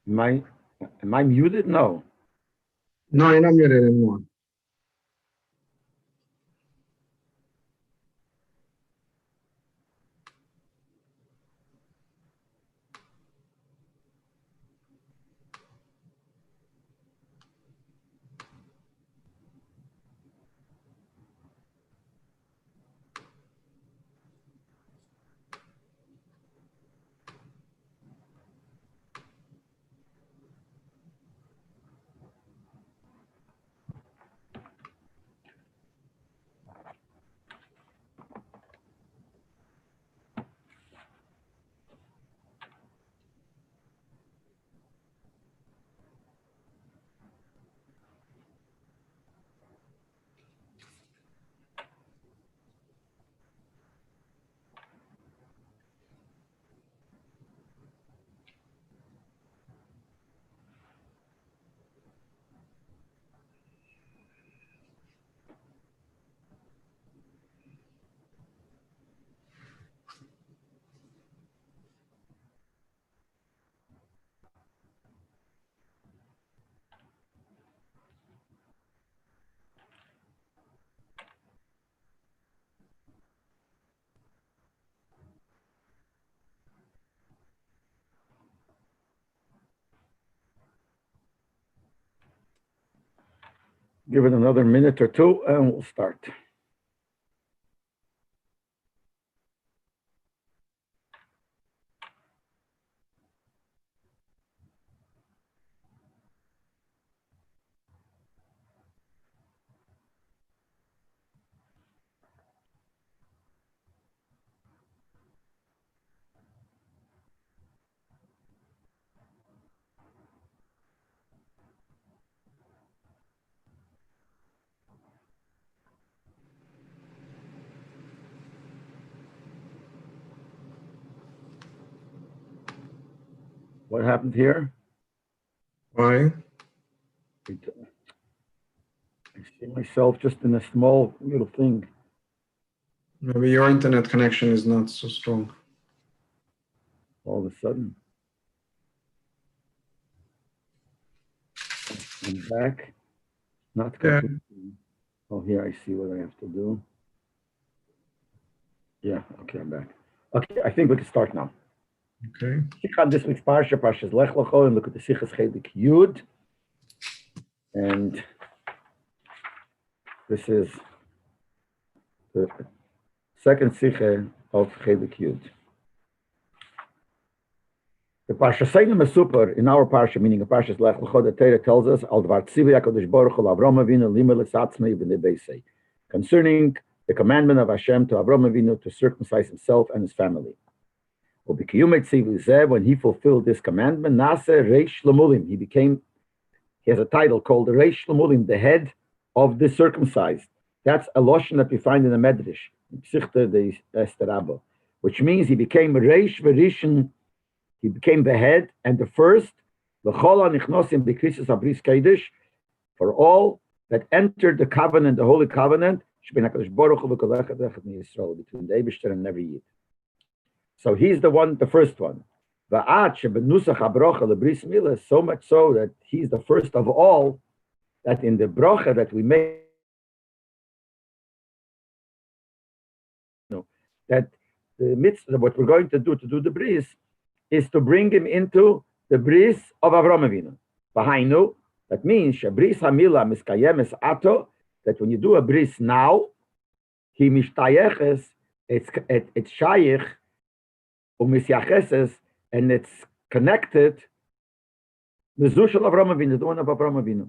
Am I muted? No. No, you're not muted anymore. Give it another minute or two and we'll start. What happened here? Why? I see myself just in a small little thing. Maybe your internet connection is not so strong. All of a sudden. I'm back. Not completely. Oh, here I see what I have to do. Yeah, okay, I'm back. Okay, I think we can start now. Okay. Sicha on this week's parsha, Parshas Lech Lecho, and look at the sichas chelik Yud. And this is the second sicha of chelik Yud. The parsha Seinu Mesupar in our parsha, meaning the Parshas Lech Lecho, the Torah tells us Al Dvar Tzivi HaKadosh Baruch Hu Avram Avinu Limel Esatzmei B'nei Beisei, concerning the commandment of Hashem to Avram Avinu to circumcise himself and his family. When he fulfilled this commandment, Nase Reish Lamulim, he has a title called the Reish Lamulim, the head of the circumcised. That's a loshon that we find in the Medrash, Psichte de Esther Rabba, which means he became Reish Verishon, he became the head and the first, L'chol hanichnosim b'krisus abris kodesh, for all that entered the covenant, the holy covenant, between the Eibishter and every Yid. So he's the one, the first one. So much so that he's the first of all, that in the bracha that we make, that the mitzvah, what we're going to do the bris, is to bring him into the bris of Avram Avinu. Behind that means bris hamila miskayemes ato, that when you do a bris now, he mishtayeches, it's shayich, and it's connected the Zushal Avram Avinu, the one of Avram Avinu.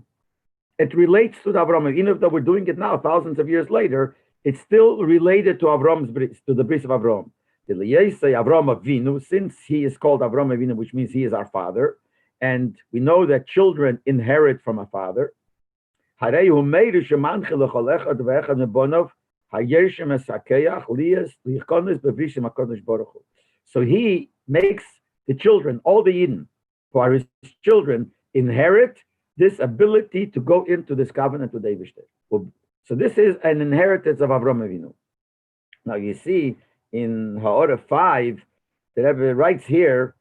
It relates to the Avram Avinu, even though we're doing it now, thousands of years later, it's still related to Avram's bris, to the bris of Avram. The Liyesei Avram Avinu, since he is called Avram Avinu, which means he is our father, and we know that children inherit from a father. So he makes the children, all the Yidden, who are his children, inherit this ability to go into this covenant with Eibishter. So this is an inheritance of Avram Avinu. Now you see in Ha'orah 5, the Rebbe writes here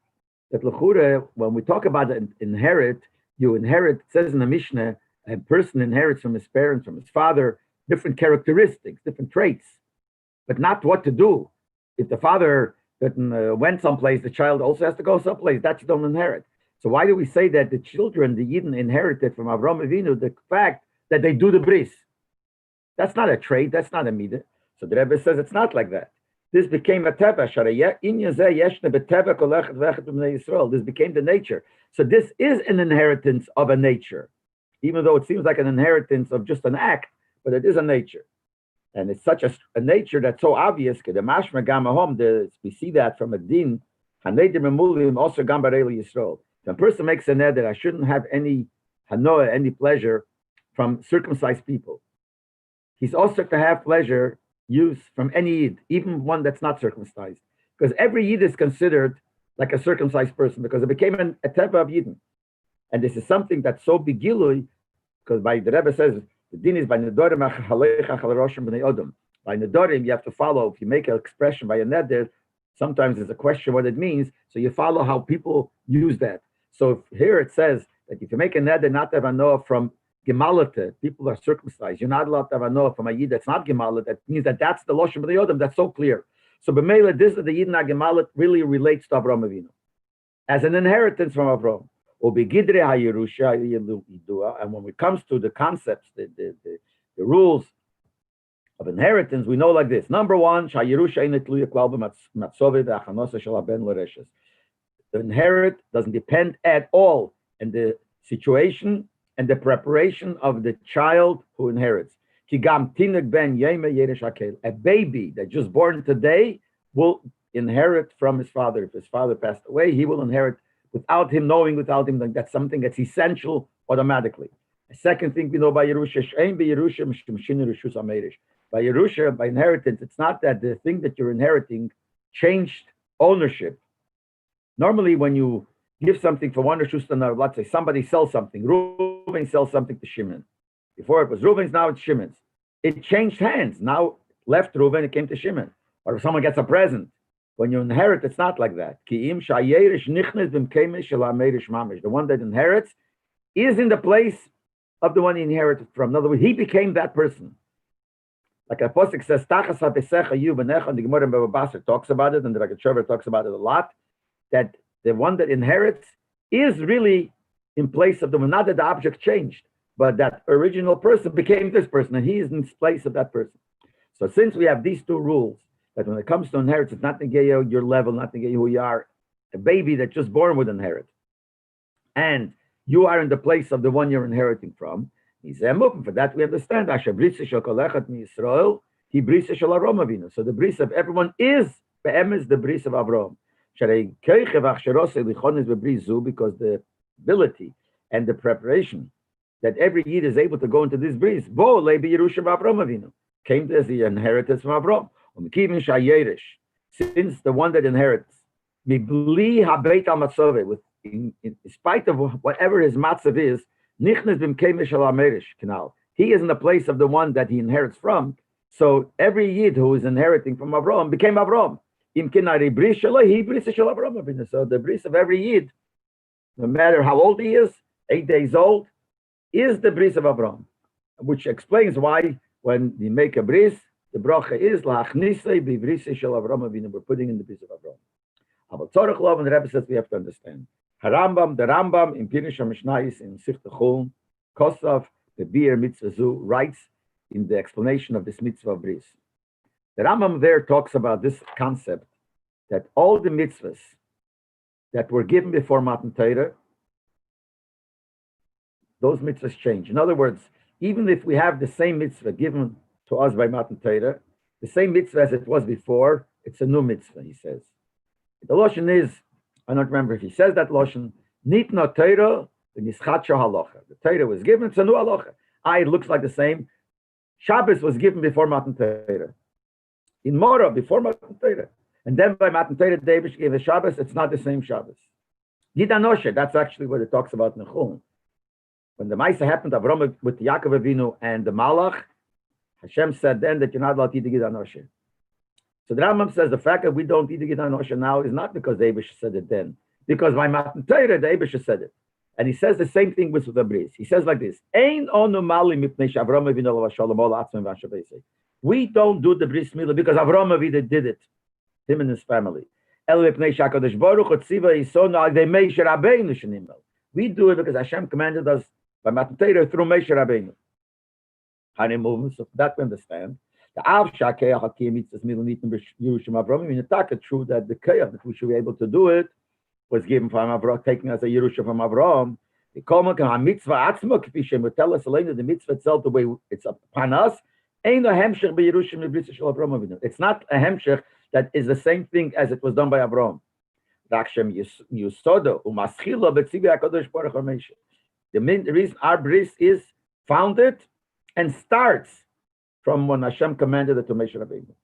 that l'chure, when we talk about inherit, you inherit, it says in the Mishnah, a person inherits from his parents, from his father, different characteristics, different traits, but not what to do. If the father went someplace, the child also has to go someplace. That you don't inherit. So why do we say that the children, the Yidden, inherited from Avraham Avinu the fact that they do the bris? That's not a trait. That's not a midah. So the Rebbe says it's not like that. This became a teva. This became the nature. So this is an inheritance of a nature, even though it seems like an inheritance of just an act, but it is a nature. And it's such a nature that's so obvious. We see that from a din. Also, if a person makes a neder, I shouldn't have any hanoah, any pleasure from circumcised people. He's also to have pleasure use from any Yid, even one that's not circumcised. Because every Yid is considered like a circumcised person because it became a teva of Yidden. And this is something that's so begilui, because by the Rebbe says, the din is by nedorim halecha chalaroshim b'nei odom. By nedorim, you have to follow. If you make an expression by a neder, sometimes there's a question what it means, so you follow how people use that. So here it says that if you make a neder not to have a noah from gemalate, people are circumcised. You're not allowed to have a noah from a yid that's not gemalat. That means that's the loshem b'nei odom. That's so clear. So b'meila, this is the yid not gemalat really relates to Avraham Avinu as an inheritance from Avraham. And when it comes to the concepts, the rules of inheritance, we know like this. Number one, the inherit doesn't depend at all on the situation and the preparation of the child who inherits. A baby that just born today will inherit from his father. If his father passed away, he will inherit without him knowing, without him knowing. That's something that's essential automatically. The second thing we know by Yerusha, by Yerusha, by inheritance, it's not that the thing that you're inheriting changed ownership. Normally, when you give something from one Rishus to another, let's say somebody sells something, Reuven sells something to Shimon. Before it was Reuven's, now it's Shimon's. It changed hands. Now left Reuven, it came to Shimon. Or if someone gets a present, when you inherit, it's not like that. The one that inherits is in the place of the one he inherited from. In other words, he became that person. Like a Apostle says, and the Gemara in Baba Basra talks about it, and the Rabbi Schapiro talks about it a lot, that the one that inherits is really in place of the one, not that the object changed, but that original person became this person, and he is in place of that person. So since we have these two rules, that when it comes to inheritance, it's not negay your level, not negay who you are. A baby that's just born would inherit. And you are in the place of the one you're inheriting from. He said, for that we understand. So the bris of everyone is the bris of Avraham. Because the ability and the preparation that every Yid is able to go into this bris, came as the inheritance from Avraham. Since the one that inherits, in spite of whatever his matzav is, he is in the place of the one that he inherits from. So every Yid who is inheriting from Avraham became Avraham. So the bris of every Yid, no matter how old he is, 8 days old, is the bris of Avraham, which explains why when you make a bris, the bracha is la'achnisei b'brisa shel Avraham Avinu. We're putting in the bris of Avraham. But Tzorach Lov and the Rebbe says we have to understand. The Rambam in Pirush HaMishnayos in Sichta Chulin, Kosav, the Biur Mitzvah Zu, writes in the explanation of this mitzvah of bris. The Rambam there talks about this concept that all the mitzvahs that were given before Matan Torah, those mitzvahs change. In other words, even if we have the same mitzvah given to us by Matan Torah, the same mitzvah as it was before, it's a new mitzvah, he says. The Lashon is, I don't remember if he says that Lashon, Nitna Torah, the Nischacha Halacha. The Torah was given, it's a new Halacha. It looks like the same. Shabbos was given before Matan Torah. In Mora, before Matan Torah. And then by Matan Torah, David gave a Shabbos, it's not the same Shabbos. Yidanoshe, that's actually what it talks about in Chulin. When the Maisa happened, Avram with Yaakov Avinu and the Malach, Hashem said then that you're not allowed to eat the Yidanoshe. So the Rambam says the fact that we don't eat the Yidanoshe now is not because David said it then. Because by Matan Torah, the Eibusha said it. And he says the same thing with the bris. He says like this: we don't do the bris milah because Avraham Avinu did it, him and his family. We do it because Hashem commanded us by Matan Torah through Moshe Rabbeinu. So that we understand. The true that the kayach that we should be able to do it was given from Avraham, taking as a Yerusha from Avraham. The mitzvah atzma, k'fi would tell us the mitzvah itself, the way it's upon us. It's not a hemshech that is the same thing as it was done by Avraham. The reason our bris is founded and starts from when Hashem commanded it to Moshe Rabbeinu,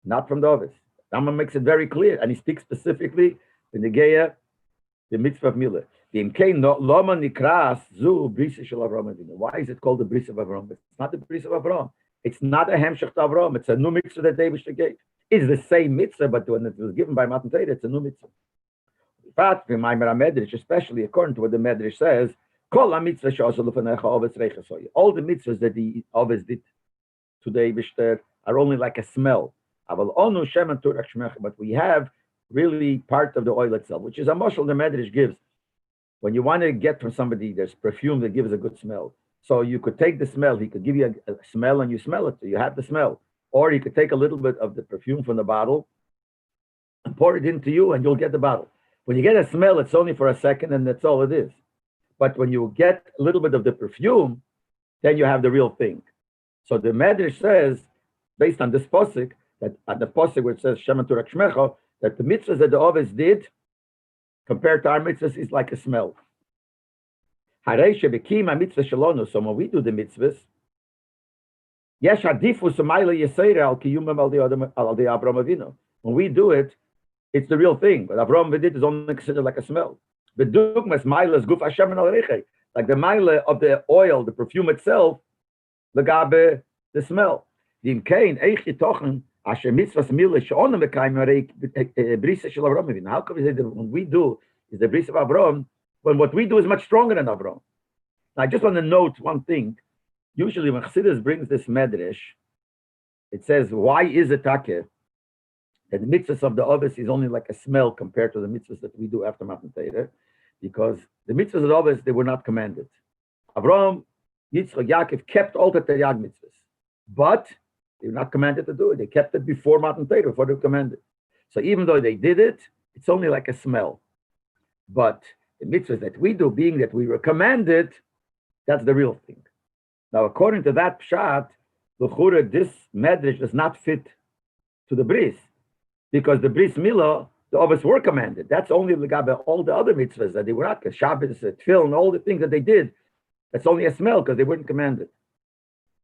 not from the others. Rambam makes it very clear, and he speaks specifically in the Geya, the mitzvah of Milah. Why is it called the bris of Avraham? It's not the bris of Avraham. It's not a hemshech to Avraham. It's a new mitzvah that David gave. It's the same mitzvah, but when it was given by Matan Torah, it's a new mitzvah. In fact, especially according to what the Medrash says, all the mitzvahs that the Ovis did to the Eibishter are only like a smell. But we have really part of the oil itself, which is a mashal the Medrash gives. When you want to get from somebody, there's perfume that gives a good smell. So you could take the smell, he could give you a smell and you smell it, so you have the smell. Or you could take a little bit of the perfume from the bottle and pour it into you and you'll get the bottle. When you get a smell, it's only for a second and that's all it is. But when you get a little bit of the perfume, then you have the real thing. So the Medrash says, based on this posik, that at the posik where it says Shema Turak Shmecha, that the mitzvahs that the Ovis did compared to our mitzvahs is like a smell. So when we do the mitzvahs, when we do it, it's the real thing. But Avraham did is only considered like a smell. The dugmas mailas guf Hashem al reiche, like the maila of the oil, the perfume itself, legabe the smell. Din kein eich tochen asher mitzvahs mila she'onu mekayim brisa shel Avraham Avinu. How come we say that when we do is the bris of Avraham, when what we do is much stronger than Avraham? Now, I just want to note one thing. Usually when Chassidus brings this medrash, it says, why is it takeh that the mitzvahs of the Ovis is only like a smell compared to the mitzvahs that we do after Matan Torah? Because the mitzvahs of the Ovis, they were not commanded. Avraham, Yitzchak, Yaakov kept all the Teriyag mitzvahs, but they were not commanded to do it. They kept it before Matan Torah, before they were commanded. So even though they did it, it's only like a smell. But the mitzvahs that we do, being that we were commanded, that's the real thing. Now, according to that pshat, l'chura, this medrash does not fit to the bris, because the bris milah, the Ovis were commanded. That's only all the other mitzvahs that they were not, Shabbos, Tefillin, all the things that they did. That's only a smell because they weren't commanded.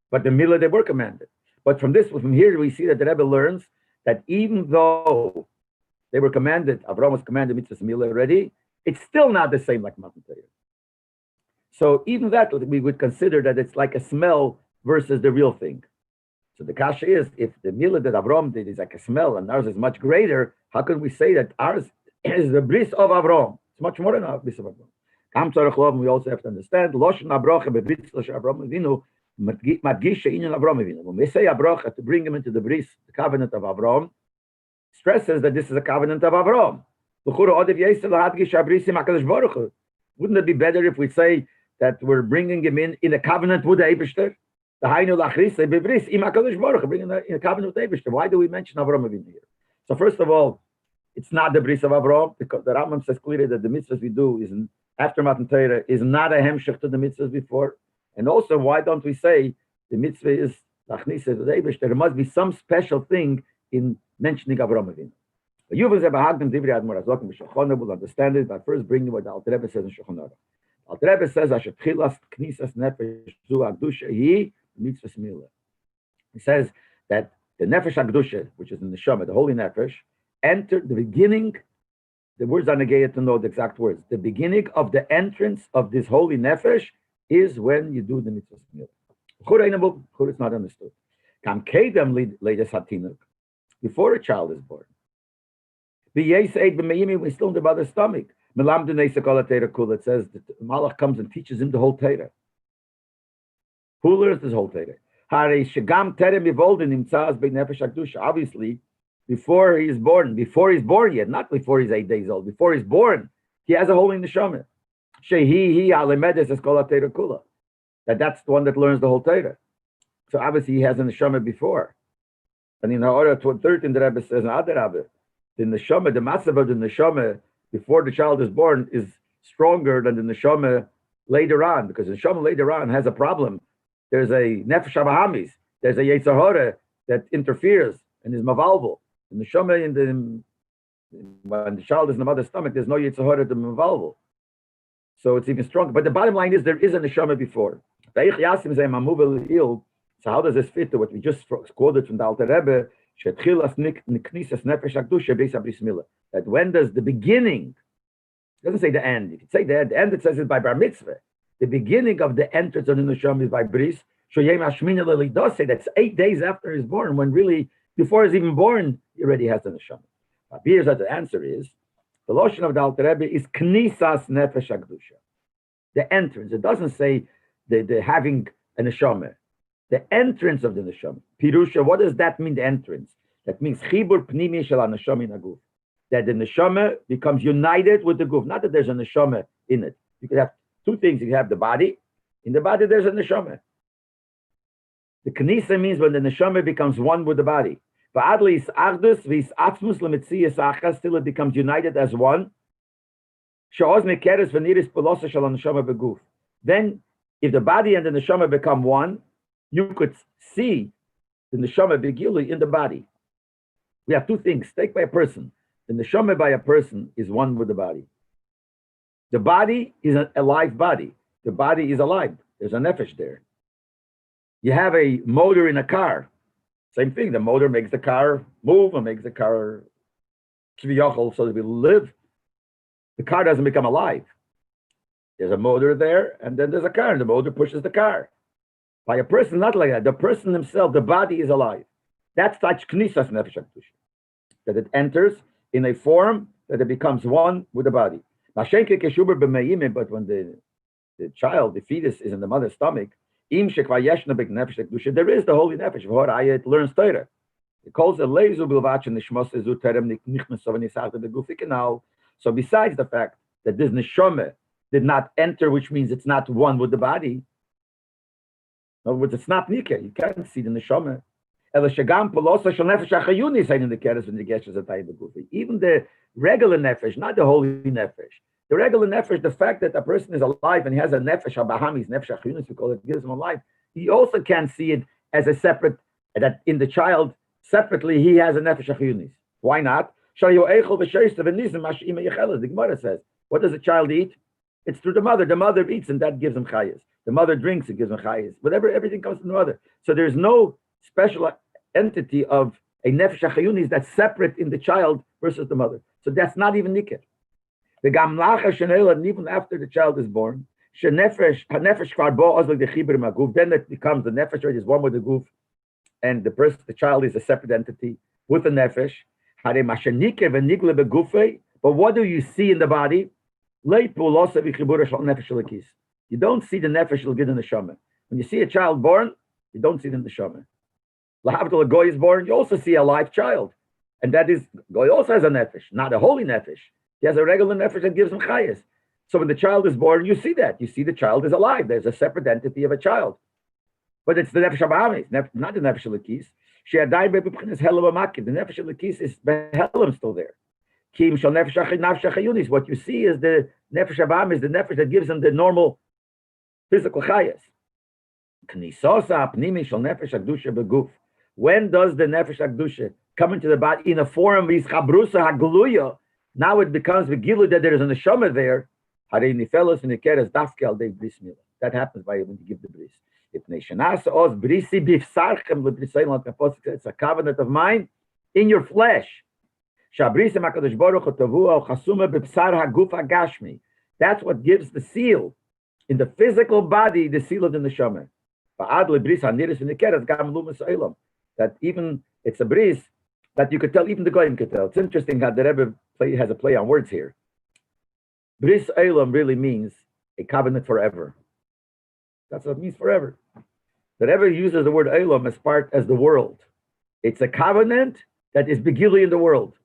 But the milah, they were commanded. But from here, we see that the Rebbe learns that even though they were commanded, Avraham was commanded mitzvahs milah already, it's still not the same like Matan Torah. So even that, we would consider that it's like a smell versus the real thing. So the kasha is, if the milah that Avraham did is like a smell and ours is much greater, how can we say that ours is the bris of Avraham? It's much more than our bris of Avraham. We also have to understand, Loshen Abrocha bebris Avraham Avinu, Madgisha Inyan Avraham Avinu. When we say Abrocha, to bring him into the bris, the covenant of Avraham, stresses that this is a covenant of Avraham. Wouldn't it be better if we say that we're bringing him in a covenant with the Eibishter? Bringing in a covenant with the Eibishter. Why do we mention Avraham Avinu here? So first of all, it's not the bris of Avraham, because the Rambam says clearly that the mitzvahs we do is after Matan Torah is not a hemshech to the mitzvahs before. And also, why don't we say the mitzvah is lachnisa to the Eibishter? There must be some special thing in mentioning Avraham Avinu. We'll understand it by first bringing what the Alter Rebbe says in Shulchan Aruch. Alter Rebbe says, he says that the nefesh HaKdusha, which is in the Neshama, the holy nefesh, entered the beginning, the words are negated to know the exact words. The beginning of the entrance of this holy nefesh is when you do the mitzvah milah. Chura is not understood. Kam kedem leides hatinuk, before a child is born. We're still in the mother's stomach. It says that Malach comes and teaches him the whole Torah. Who learns this whole Torah? Obviously, before he's born yet, not before he's 8 days old, before he's born, he has a holy neshama. That's the one that learns the whole Torah. So obviously he has a neshama before. And in order 13, the Rebbe says, the neshama, the matzav of the neshama before the child is born is stronger than the neshama later on, because the neshama later on has a problem. There's a nefesh abahamis, there's a yetzer hara that interferes and is mavalvel. The neshama when the child is in the mother's stomach, there's no yetzer hara to mavalvel. So it's even stronger. But the bottom line is there is a neshama before. So how does this fit to what we just quoted from the Alter Rebbe? That when does the beginning, it doesn't say the end. If you say the end it says it by bar mitzvah. The beginning of the entrance of the neshama is by bris. It does say that's 8 days after he's born, when really, before he's even born, he already has the neshama. Here's what the answer is. The lotion of the Alter Rebbe is knisas nefesh hakdusha. The entrance. It doesn't say the having a neshama. The entrance of the neshama. Pirusha, what does that mean, the entrance? That means chibur pnimi shel neshama in aguf. That the neshama becomes united with the guf. Not that there's a neshama in it. You could have two things. You have the body. In the body, there's a neshama. The knisa means when the neshama becomes one with the body. Till it becomes united as one. Then, if the body and the neshama become one, you could see the neshama begili in the body. We have two things. Take by a person. The neshama by a person is one with the body. The body is a live body. The body is alive. There's a nefesh there. You have a motor in a car. Same thing. The motor makes the car move and makes the car kviyachol so that we live. The car doesn't become alive. There's a motor there, and then there's a car, and the motor pushes the car. By a person, not like that. The person himself, the body is alive. That's such knisas nefesh hakdusha. That it enters in a form that it becomes one with the body. But when the child, the fetus, is in the mother's stomach, there is the holy nefesh. It learns Torah. It calls it leizu bilvat nishmos ezu terem nichnas sovanisach the gufikanal. So besides the fact that this neshama did not enter, which means it's not one with the body. In other words, it's not nikah. You can't see the neshama. Even the regular nefesh, not the holy nefesh. The regular nefesh, the fact that a person is alive and he has a nefesh, abahamis, nefesh achayunis, we call it, gives him a life. He also can't see it as a separate, that in the child, separately, he has a nefesh achayunis. Why not? The Gemara says, what does the child eat? It's through the mother. The mother eats and that gives him chayas. The mother drinks, it gives him chayas. Whatever, everything comes from the mother. So there's no special entity of a nefesh achayunis that's separate in the child versus the mother. So that's not even nikah. The gamlacha shenel, and even after the child is born, then it becomes the nefesh, right, is one with the guf, and the child is a separate entity with the nefesh. But what do you see in the body? You don't see the nefesh in the neshama. When you see a child born, you don't see the neshama. Lahavdol, a goy is born, you also see a live child, and that is goy also has a nefesh, not a holy nefesh. He has a regular nefesh that gives him chayas. So when the child is born, you see that. You see the child is alive. There's a separate entity of a child. But it's the nefesh abahamis, not the nefesh lekis. She had died by the nefesh lekis is behelim still there. What you see is the nefesh abahamis, the nefesh that gives him the normal physical chayas. When does the nefesh hakdusha come into the body in a form of chabrusa hagluya? Now it becomes the gilu that there is a neshama there. That happens by when you give the bris. It's a covenant of mine in your flesh. That's what gives the seal in the physical body, the seal of the neshama. That even it's a bris that you could tell, even the goyim could tell. It's interesting how the Rebbe has a play on words here. Bris Olam really means a covenant forever. That's what it means forever. That ever uses the word Olam as the world. It's a covenant that is begili in the world.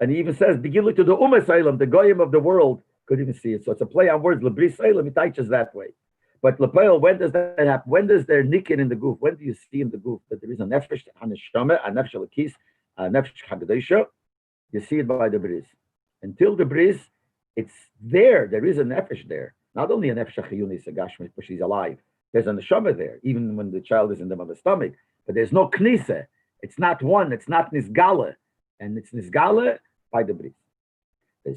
And he even says begili to the Umas Olam, the goyim of the world, could even see it. So it's a play on words. Lebris Olam, it teaches that way. But Lepeil, when does that happen? When does there nikin in the goof? When do you see in the goof that there is a nefesh haneshama, a nefesh alakis, a nefesh hagadesha? You see it by the bris. Until the bris, it's there. There is a nefesh there. Not only a nefesh achiyunis, a gashmis, but she's alive. There's a neshama there, even when the child is in the mother's stomach. But there's no knisa. It's not one. It's not nisgala, and it's nisgala by the bris. This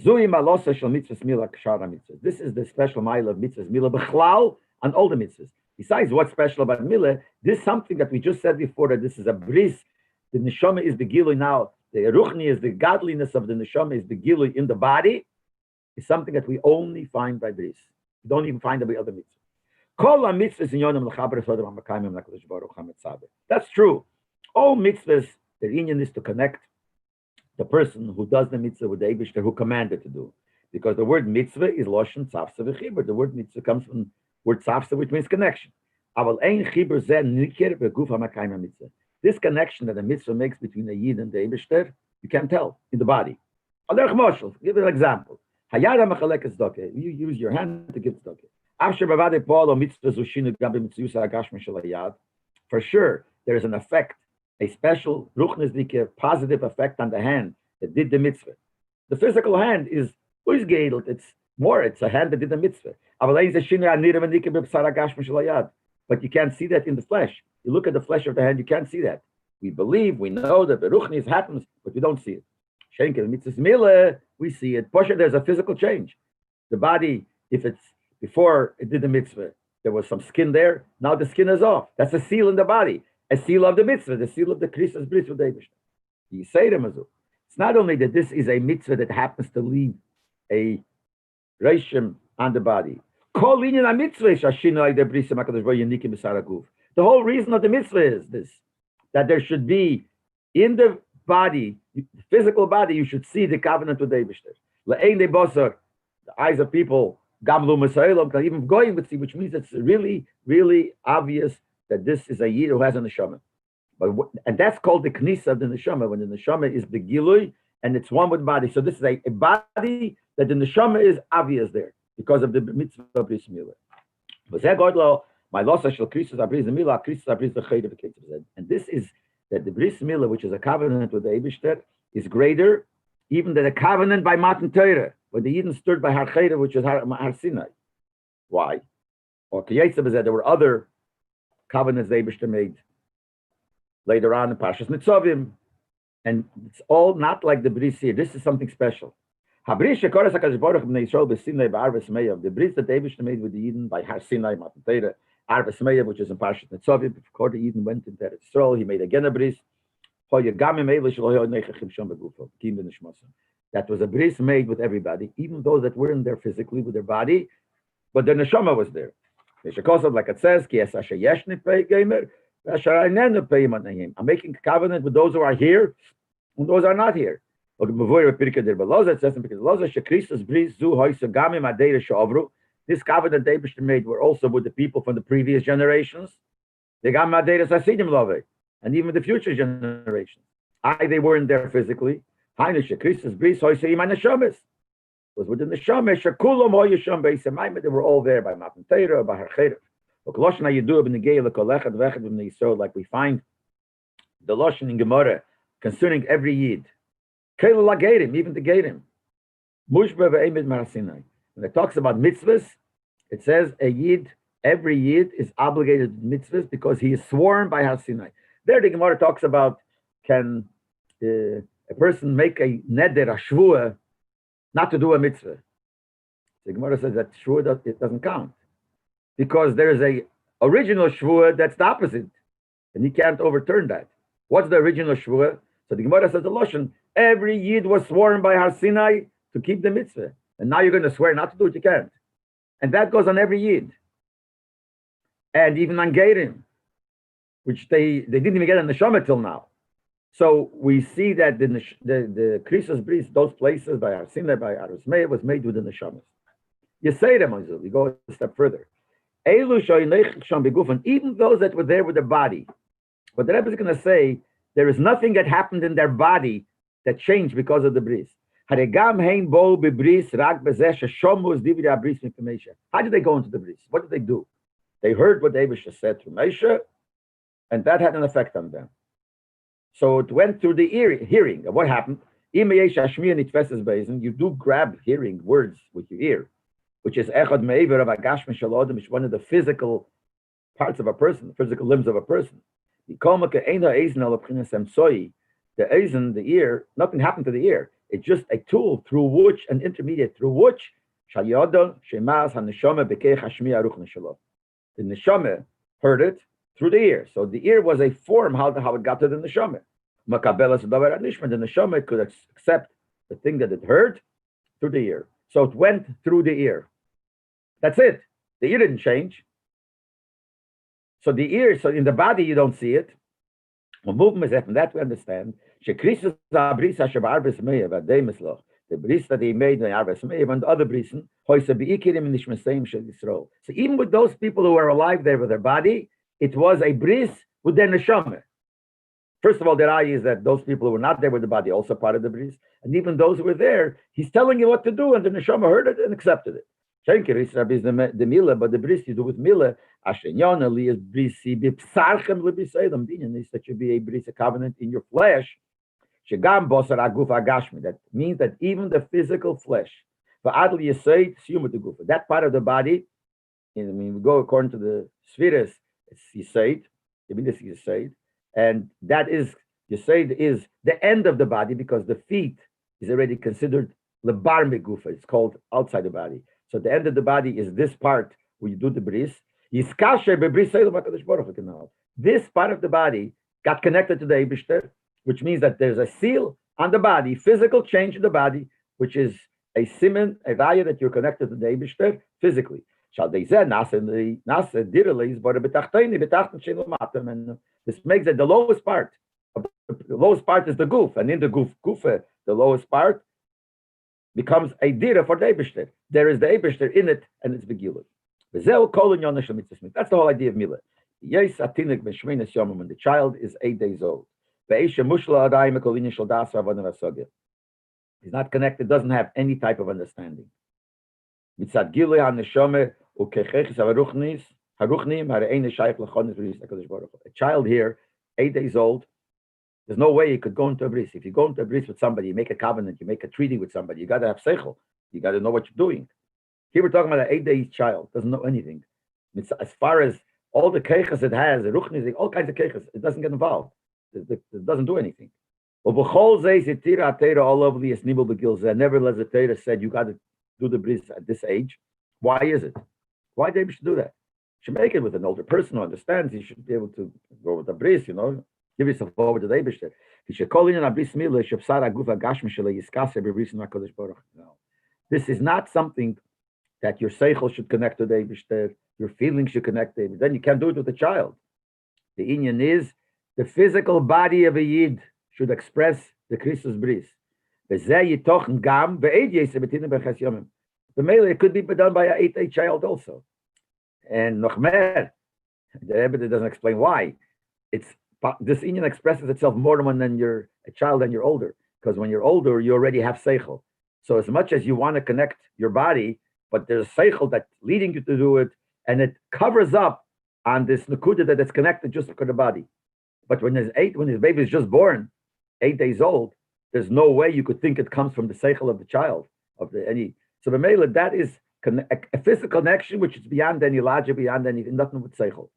is the special mile of mitzvahs mila b'chlal and all the mitzvahs. Besides what's special about mila, this is something that we just said before, that this is a bris. The neshama is the gilui now. The ruchni is the godliness of the neshama, is the gilui in the body. It's something that we only find by bris. We don't even find it by other mitzvahs. That's true. All mitzvahs, their inyan is to connect the person who does the mitzvah with the Eibishter who commanded to do. Because the word mitzvah is loshen tzavsa v'chibur. The word mitzvah comes from the word tzavsa, which means connection. This connection that the mitzvah makes between the Yid and the Eibishter, you can't tell in the body. Give an example. You use your hand to give tzedakah. For sure, there is an effect, a special ruchnisdike, positive effect on the hand that did the mitzvah. The physical hand is uizgeidelt. It's a hand that did the mitzvah. But you can't see that in the flesh. You look at the flesh of the hand, you can't see that. We believe, we know that the ruchnis happens, but we don't see it. Shenkel mitzvahs mila, we see it. Posher, there's a physical change. The body, if it's before it did the mitzvah, there was some skin there. Now the skin is off. That's a seal in the body, a seal of the mitzvah, the seal of the Christus bris with David. You say to Mazu. It's not only that this is a mitzvah that happens to leave a reishim on the body. The whole reason of the mitzvah is this, that there should be in the body, the physical body, you should see the covenant with David. The eyes of people, Gamlu Masaylam, can even going with see, which means it's really, really obvious that this is a Yid who has a neshama. And that's called the knisa of the neshama, when the neshama is the gilui and it's one with body. So this is a body that the neshama is obvious there because of the mitzvah of bris milah. And this is that the bris milah, which is a covenant with the Eibishter, is greater even than a covenant by Matan Torah, when the Yidden stood by Har Chayra, which is Har Sinai. Why? Or Kiyetzav said there were other covenants the Eibishter made later on in Parshas Nitzavim, and it's all not like the bris here. This is something special. The bris that the Eibishter made with the Yidden by Har Sinai, Matan Torah, Arves Meya, which is in Parshas Nitzavim, before the Yidden went into Eretz Yisrael, he made again a bris. That was a bris made with everybody, even those that weren't there physically with their body, but the neshama was there. Like it says, I'm making a covenant with those who are here and those who are not here. This covenant they made were also with the people from the previous generations. And even the future generations. They weren't there physically. Was within the Shama, they were all there by Matan Torah, by Har Chayra. Like we find the Lashon in Gemara concerning every Yid. Even the Gerim. When it talks about mitzvahs, it says a Yid, every Yid is obligated to mitzvahs because he is sworn by Har Sinai. There the Gemara talks about, can a person make a neder, a shvua, not to do a mitzvah. The Gemara says that shvua, it doesn't count. Because there is a original shvua that's the opposite. And he can't overturn that. What's the original shvua? So the Gemara says the Lashon, every Yid was sworn by Har Sinai to keep the mitzvah. And now you're going to swear not to do it, you can't. And that goes on every Yid. And even on Gerim, which they didn't even get in the Neshama till now. So we see that the Krisos Bris, those places by Arsina, by Arusmeya, was made with the neshamas. You say them, you go a step further. Even those that were there with the body, what the Rebbe is going to say, there is nothing that happened in their body that changed because of the bris. How did they go into the bris? What did they do? They heard what Abisha said to Moshe, and that had an effect on them. So it went through the hearing. What happened? You do grab hearing words with your ear, which is echad me'ever of agashmi shalodim, which is one of the physical parts of a person, the physical limbs of a person. The eisen, the ear, nothing happened to the ear. It's just a tool through which, an intermediate through which, the neshama heard it through the ear. So the ear was a form how it got to the neshama. The neshama could accept the thing that it heard through the ear. So it went through the ear. That's it. The ear didn't change. So the ear, so in the body you don't see it. When movement is from that we understand. The bris that he made in Arves Meir and the other brisen, so even with those people who were alive there with their body, it was a bris with their neshama. First of all, their eye is that those people who were not there with the body also part of the bris, and even those who were there, he's telling you what to do, and the neshama heard it and accepted it. The mila, but the bris you do with mila, ashenyonali is brisi bipsarchem lebisaylam dinyan is that should be a bris, a covenant in your flesh. Shegam bosar aguf agashmi. That means that even the physical flesh, for adl yesayid siyum the gufa, that part of the body. We go according to the spheres, it's yesayid. I mean, this is yesayid, and that is yesayid is the end of the body because the feet is already considered lebar megufa. It's called outside the body. So the end of the body is this part where you do the bris. This part of the body got connected to the Eibishter, which means that there's a seal on the body, physical change in the body, which is a siman, a value that you're connected to the Eibishter physically. This makes it the lowest part. The lowest part is the goof, and in the gufa, the lowest part becomes a dira for the Eibishter. There is the Eibishter in it, and it's begilut. That's the whole idea of milah. When the child is 8 days old. He's not connected, doesn't have any type of understanding. A child here, 8 days old, there's no way you could go into a bris. If you go into a bris with somebody, you make a covenant, you make a treaty with somebody, you got to have seichel. You got to know what you're doing. Here we're talking about an 8-day child, doesn't know anything. It's, as far as all the keiches it has, the ruchnis, all kinds of keiches, it doesn't get involved. It doesn't do anything. All over the nevertheless, the Torah said you got to do the bris at this age. Why is it? Why do you should do that? You should make it with an older person who understands. You should be able to go with the bris, give yourself over to the Eibishter. No. This is not something that your seichel should connect to the Eibishter, your feelings should connect to it. Then you can't do it with the child. The inyan is the physical body of a yid should express the Christus bris. The melee could be done by an 8-day child also. And Nochmer, the Rebbe doesn't explain why. This inyan expresses itself more when you're a child and you're older. Because when you're older, you already have seichel. So as much as you want to connect your body, but there's a seichel that's leading you to do it, and it covers up on this nakuda that it's connected just for the body. But when his baby is just born, 8 days old, there's no way you could think it comes from the seichel of the child. So the mele, that is a physical connection which is beyond any logic, beyond any nothing with seichel.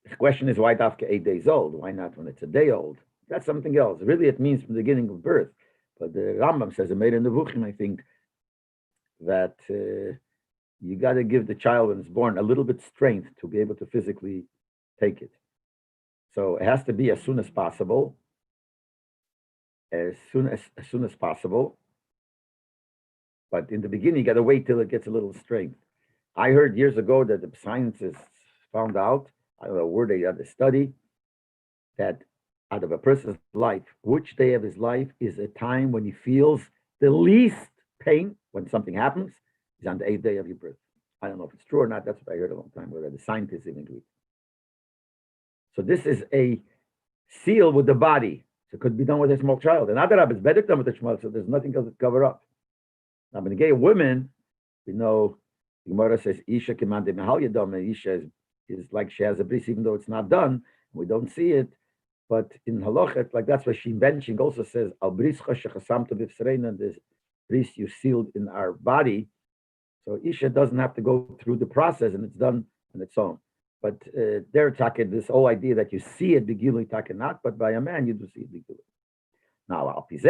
The question is why dafka 8 days old? Why not when it's a day old? That's something else. Really, it means from the beginning of birth. But the Rambam says, in the Nevuchim, I think, that you got to give the child when it's born a little bit strength to be able to physically take it. So it has to be as soon as possible. As soon as possible. But in the beginning, you got to wait till it gets a little strength. I heard years ago that the scientists found out I don't know, where they had the study that out of a person's life, which day of his life is a time when he feels the least pain when something happens, is on the 8th day of your birth. I don't know if it's true or not. That's what I heard a long time ago. The scientists even agree. So this is a seal with the body. So it could be done with a small child. And other it's better done with a small, so there's nothing else to cover up. Now, when the gay women, we know the Gemara says Isha kimande mehal yadam, and Isha is like she has a bris, even though it's not done. We don't see it. But in halachet, like that's why she mentioned, also says al bris chasamta b'fsreina, this bris you sealed in our body. So Isha doesn't have to go through the process, and it's done on its own. But they're talking this whole idea that you see it begilui talking not, but by a man you do see it begilui. Now, this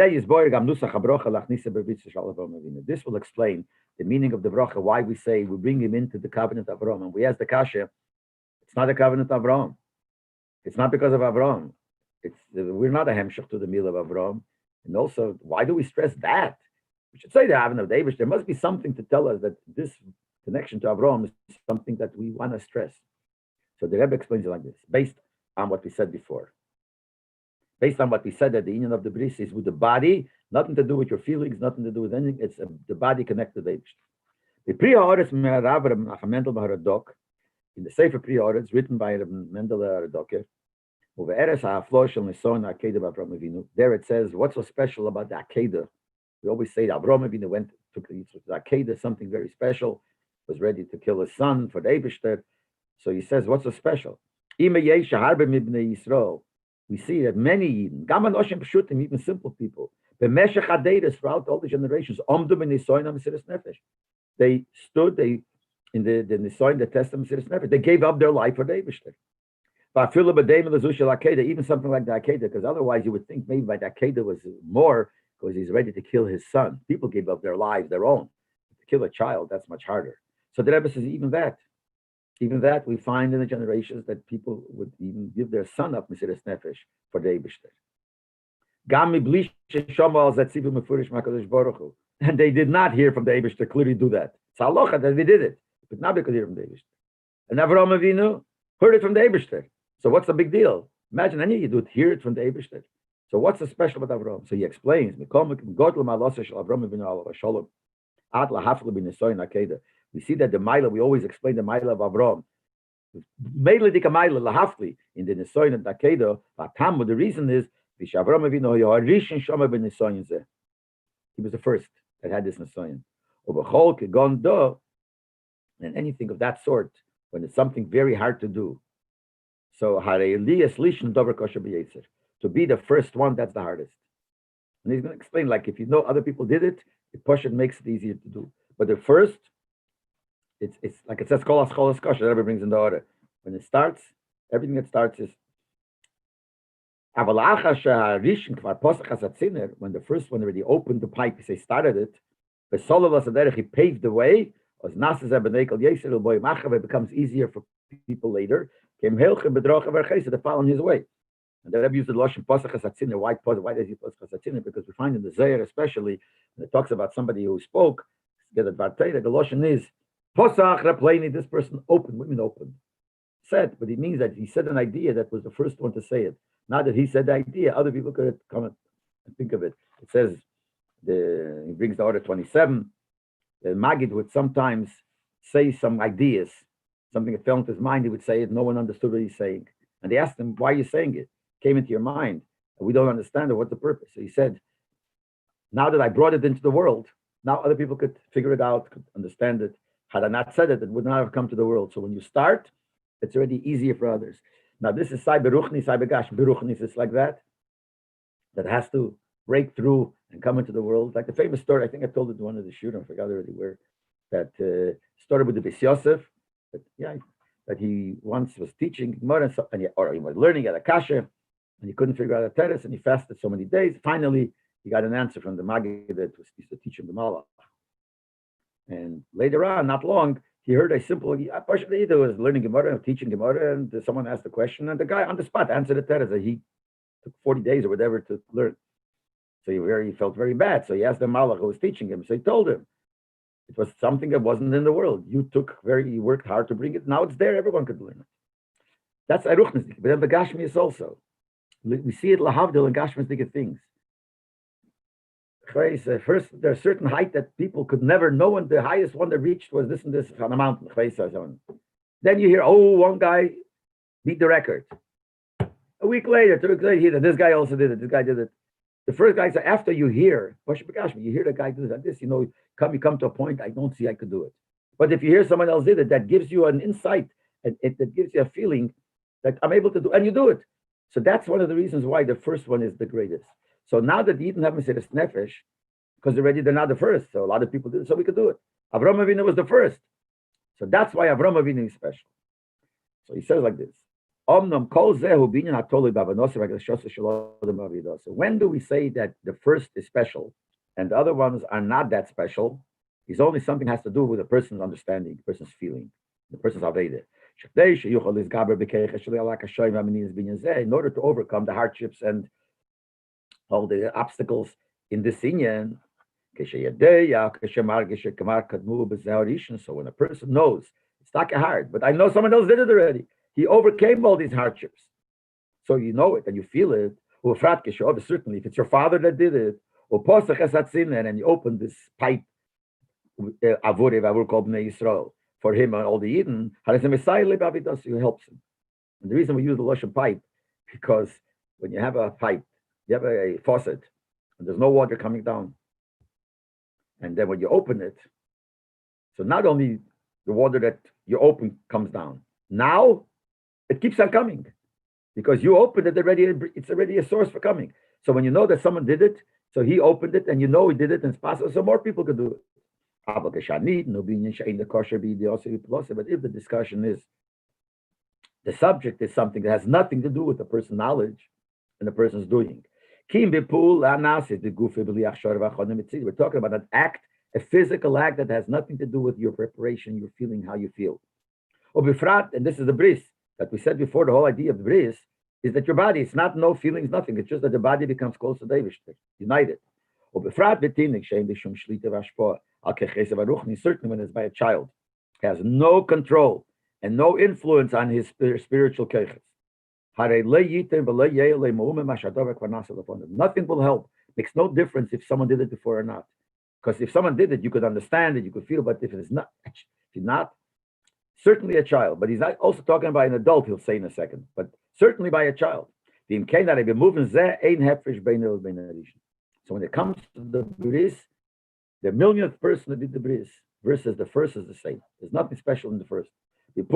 will explain the meaning of the bracha, why we say we bring him into the covenant of Avraham. And we ask the kasha, it's not a covenant of Avraham. It's not because of Avraham. We're not a hemshach to the meal of Avraham. And also, why do we stress that? We should say the Avon of David. There must be something to tell us that this connection to Avraham is something that we want to stress. So the Rebbe explains it like this, based on what we said before. Based on what we said, that the union of the bris is with the body, nothing to do with your feelings, nothing to do with anything. It's the body connected to the The Pri Haaretz Me'arav Reb Nachman Mendel Haradok, in the Sefer Pri Haaretz, written by Reb Mendel Haradoker, there it says, what's so special about the Akedah? We always say that Avraham Avinu took the Akedah, something very special, was ready to kill his son for the Eibishter. So he says, what's so special? We see that many Yidden, even simple people, throughout all the generations, they stood in the Nisoin, the Testament, they gave up their life for the Eibishter. Even something like the Akedah, because otherwise you would think maybe by the Akedah was more, because he's ready to kill his son. People gave up their lives, their own. To kill a child, that's much harder. So the Rebbe says, even that we find in the generations that people would even give their son up, Mesiras Nefesh, for the Eibishter. And they did not hear from the Eibishter clearly do that. It's halacha that they did it, but not because they heard from the Eibishter. And Avraham Avinu heard it from the Eibishter. So what's the big deal? Imagine any of you would hear it from the Eibishter. So what's so special about Avraham? So he explains, we see that the Maila, we always explain the Maila of Avraham. In the Nisoyin and Akedah, the reason is, he was the first that had this Nisoyin. And anything of that sort, when it's something very hard to do. So to be the first one, that's the hardest. And he's going to explain, like, if you know other people did it, it makes it easier to do. But the first, it's like it says, that everybody brings in the order. When it starts, everything that starts is when the first one already opened the pipe, he started it, he paved the way, it becomes easier for people later to follow his way. And the Rebbe used the Lashon Pasach HaSatziner. Why does he Pasach HaSatziner? Because we find in the Zohar, especially, when it talks about somebody who spoke, the Lashon is Pasach Rapleini, this person opened, women opened. Said, but it means that he said an idea that was the first one to say it. Not that he said the idea, other people could come and think of it. It says, he brings the order 27, the Maggid would sometimes say some ideas, something that fell into his mind, he would say it, no one understood what he's saying. And they asked him, why are you saying it? Came into your mind, and we don't understand it, what's the purpose? So he said, now that I brought it into the world, now other people could figure it out, could understand it. Had I not said it, it would not have come to the world. So when you start, it's already easier for others. Now this is Sai Beruchni, Sai Begash. Beruchni is like that has to break through and come into the world. Like the famous story, I think I told it to one of the shiur, I forgot already where, that started with the Bis Yosef, that he once was teaching Gemara, or he was learning at a kasha, and he couldn't figure out a teres, and he fasted so many days. Finally, he got an answer from the Maggid that used to teach him the Malach. And later on, not long, he heard a simple, partially either was learning Gemara or teaching Gemara, and someone asked a question, and the guy on the spot answered the teres that he took 40 days or whatever to learn. So he felt very bad. So he asked the Malach who was teaching him. So he told him, it was something that wasn't in the world. You worked hard to bring it. Now it's there. Everyone could learn it. That's Aruchnisdik, but then the Gashmi is also. We see it lahavdil and Gashmisdik things. First, there's a certain height that people could never know, and the highest one they reached was this and this on a mountain. Then you hear, one guy beat the record. A week later, 2 weeks later, this guy also did it. This guy did it. The first guy said, after you hear, you hear the guy do this, you come to a point, I don't see I could do it. But if you hear someone else did it, that gives you an insight, and that gives you a feeling that I'm able to do, and you do it. So that's one of the reasons why the first one is the greatest. So now that Eden haven't said it's nefesh, because already they're not the first, so a lot of people did it, so we could do it. Avram Avinu was the first. So that's why Avram Avinu is special. So he says like this. So when do we say that the first is special and the other ones are not that special? It's only something has to do with the person's understanding, the person's feeling, the person's aveda. In order to overcome the hardships and all the obstacles in this inyan, so when a person knows, it's not hard, but I know someone else did it already. He overcame all these hardships. So you know it and you feel it. Certainly, if it's your father that did it, and you open this pipe for him and all the Eden, he helps him. And the reason we use the Lashon pipe, because when you have a pipe, you have a faucet, and there's no water coming down. And then when you open it, so not only the water that you open comes down, now it keeps on coming. Because you opened it already, it's already a source for coming. So when you know that someone did it, so he opened it, and you know he did it, and it's possible, so more people could do it. But if the discussion is, the subject is something that has nothing to do with the person's knowledge and the person's doing. We're talking about an act, a physical act that has nothing to do with your preparation, your feeling, how you feel. And this is the bris that we said before. The whole idea of the bris is that your body, it's not no feelings, nothing. It's just that the body becomes close to the united. Certainly when it's by a child, has no control and no influence on his spiritual keiches. Nothing will help. Makes no difference if someone did it before or not. Because if someone did it, you could understand it, you could feel, but if it's not, certainly a child. But he's not also talking about an adult, he'll say in a second, but certainly by a child. So when it comes to the bris, the millionth person that did the bris versus the first is the same. There's nothing special in the first. In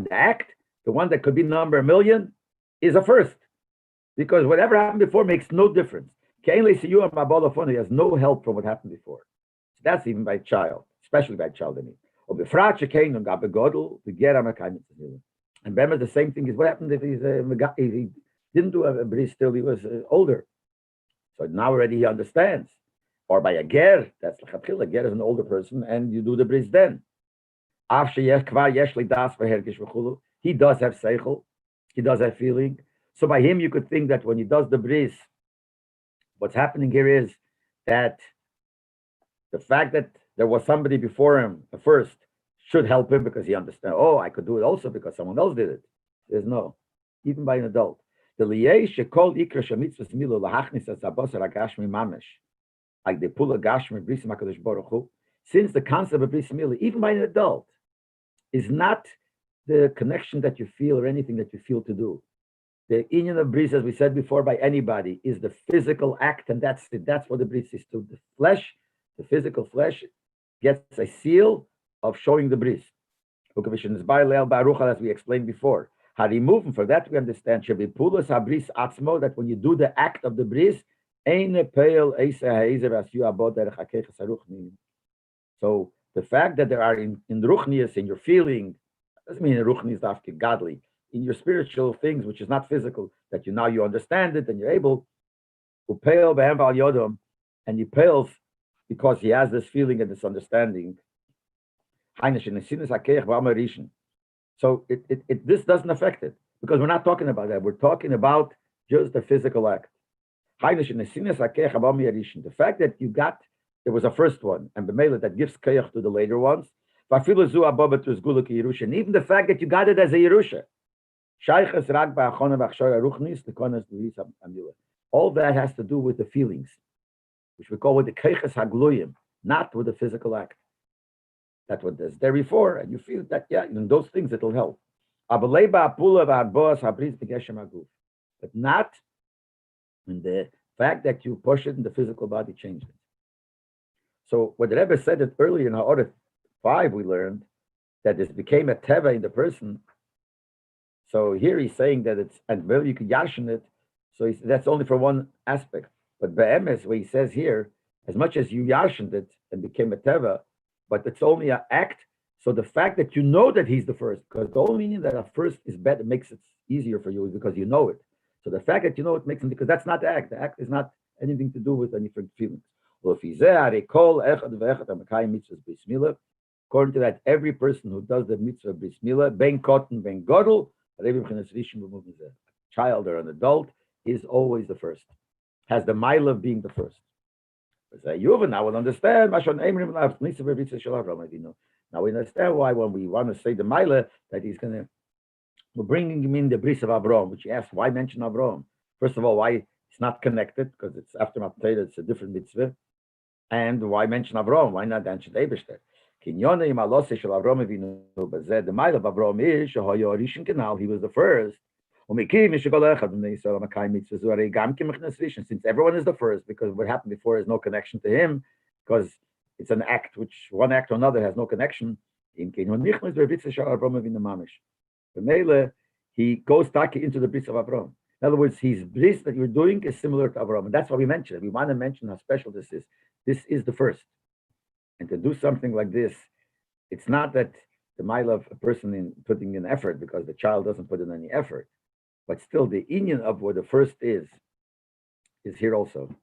the act, the one that could be number 1,000,000 is a first. Because whatever happened before makes no difference. He has no help from what happened before. So that's even by a child, especially by a child. And remember, the same thing is what happened if he didn't do a bris till he was older. So now already he understands. Or by a ger, that's a ger is an older person, and you do the bris then. He does have seichel, he does have feeling. So by him, you could think that when he does the bris, what's happening here is that the fact that there was somebody before him, the first, should help him because he understands, I could do it also because someone else did it. There's no, even by an adult. The like the pula gashmi bris makadosh baruch hu, since the concept of bris milah, even by an adult, is not the connection that you feel or anything that you feel to do. The inyan of bris, as we said before, by anybody, is the physical act, and that's what the bris is to. The flesh, the physical flesh, gets a seal of showing the bris. As we explained before. How do you move? And for that we understand that when you do the act of the bris, so the fact that there are in ruchnius, in your feeling, doesn't mean ruchnius after godly, in your spiritual things, which is not physical, that you understand it and you're able to pale and he pales because he has this feeling and this understanding. So this doesn't affect it because we're not talking about that. We're talking about just the physical act. The fact that there was a first one and b'meila that gives koyach to the later ones. And even the fact that you got it as a Yerusha. All that has to do with the feelings, which we call with the keiches hagluyim, not with the physical act. That's what there's there before, and you feel that, yeah, in those things it will help. But not in the fact that you push it in the physical body changed it. So what the Rebbe said it earlier in our order 5, we learned that this became a teva in the person. So here he's saying that it's, and well, you could yashin it. So that's only for one aspect. But be'emes, where he says here, as much as you yashined it and became a teva, but it's only an act. So the fact that you know that he's the first, because the only meaning that a first is better, makes it easier for you is because you know it. So the fact that you know it makes it, because that's not the act. The act is not anything to do with any feelings. According to that, every person who does the mitzvah bris milah, ben cotton, ben godel, child or an adult, is always the first. Has the mile of being the first. I will understand. Now we understand why when we want to say the mile that he's going to, we're bringing him in the bris of Avraham, which he asked, why mention Avraham? First of all, why it's not connected, because it's after Matan Torah, it's a different mitzvah. And why mention Avraham? Why not mention Eibeshter? The mile of Avraham is he was the first. Since everyone is the first, because what happened before is no connection to him, because it's an act which one act or another has no connection. He goes into the bris of Avraham. In other words, his bris that you're doing is similar to Avraham, and that's why we mention it. We want to mention how special this is. This is the first. And to do something like this, it's not that the mile of a person in putting in effort because the child doesn't put in any effort, but still the union of what the first is here also.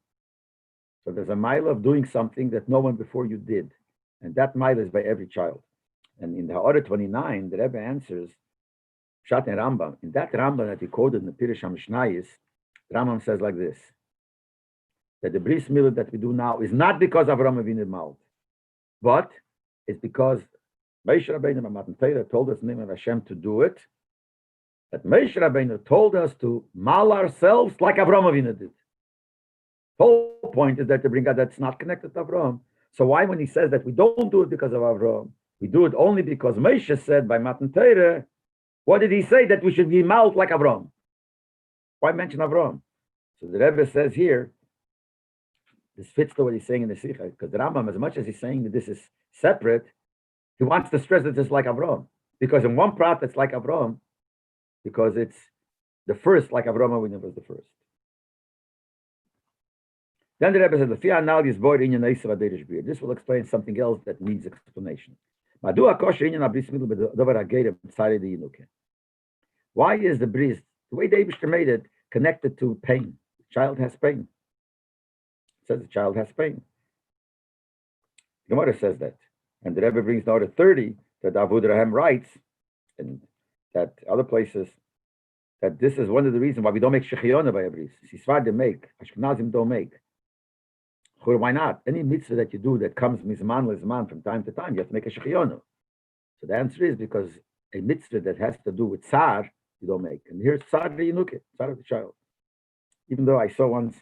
So there's a mile of doing something that no one before you did. And that mile is by every child. And in the order 29, the Rebbe answers, Pshat and Rambam. In that Rambam that he quoted in the Pirush HaMishnayis, Rambam says like this, that the bris milah that we do now is not because Avraham Avinu mouth, but it's because Moshe Rabbeinu and Matan Torah told us in the name of Hashem to do it. That Moshe Rabbeinu told us to mal ourselves like Avraham Avinu did. The whole point is that to bring out that's not connected to Avraham. So why, when he says that we don't do it because of Avraham, we do it only because Moshe said by Matan Torah, what did he say? That we should be mouth like Avraham. Why mention Avraham? So the Rebbe says here, this fits to what he's saying in the sicha, because the Rambam, as much as he's saying that this is separate, he wants to stress that it's like Avraham. Because in one part it's like Avraham, because it's the first, like Avraham when it was the first. Then the Rebbe said, this will explain something else that needs explanation. Why is the bris, the way the Eibishter made it, connected to pain? The child has pain. It says the child has pain. The Gemara says that. And the Rebbe brings now to 30 that Avud Rahem writes, and that other places, that this is one of the reasons why we don't make Shechiona by a bris. Sisvar make, Ashkenazim don't make. Why not? Any mitzvah that you do that comes mizman lizman from time to time, you have to make a shechionu. So the answer is because a mitzvah that has to do with tsar, you don't make. And here's tsar the yinuke, tsar of the child. Even though I saw once, I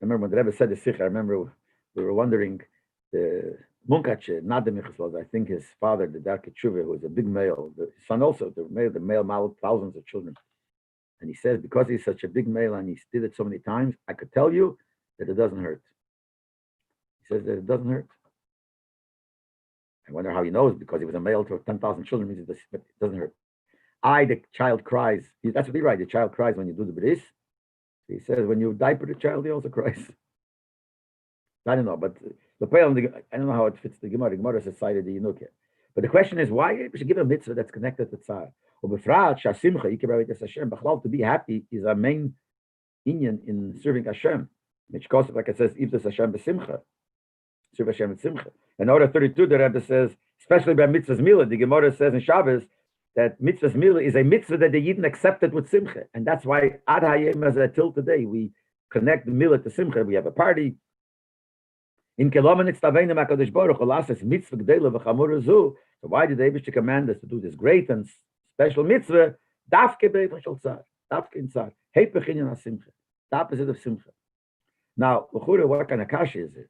remember when the Rebbe said the sicha, I remember we were wondering, the Munkache, not the Michas, I think his father, the Darke Tshuva, who was a big male, the son also, the male mouthed thousands of children. And he says, because he's such a big male and he did it so many times, I could tell you that it doesn't hurt. He says that it doesn't hurt. I wonder how he knows, because he was a male to 10,000 children, means but it doesn't hurt. The child cries. That's what he writes. The child cries when you do the bris. He says when you diaper the child, he also cries. I don't know, but I don't know how it fits the Gemara. The Gemara says cited the Yinuke. But the question is, why we should give a mitzvah that's connected to Tzar? To be happy is our main inyan in serving Hashem. Which goes, like it says, Ibdas Hashem b'simcha. Serve Hashem with simcha. And order 32, the Rebbe says, especially by mitzvahs milah, the Gemara says in Shabbos that mitzvahs milah is a mitzvah that the Yidden accepted with simcha. And that's why ad hayem as till today, we connect the milah to simcha. We have a party. In Kelomen it's Taveinu Makadosh Baruch Hu Lasses Mitzvah Gdela V'Chamura Zu. So why did the Eibush command us to do this great and special mitzvah? Dafke Be'efen Shel Tzar, Dafke in Tzar, Heipech Inyan HaSimcha, the opposite of Simcha. Now, L'chura, what kind of kasha is it?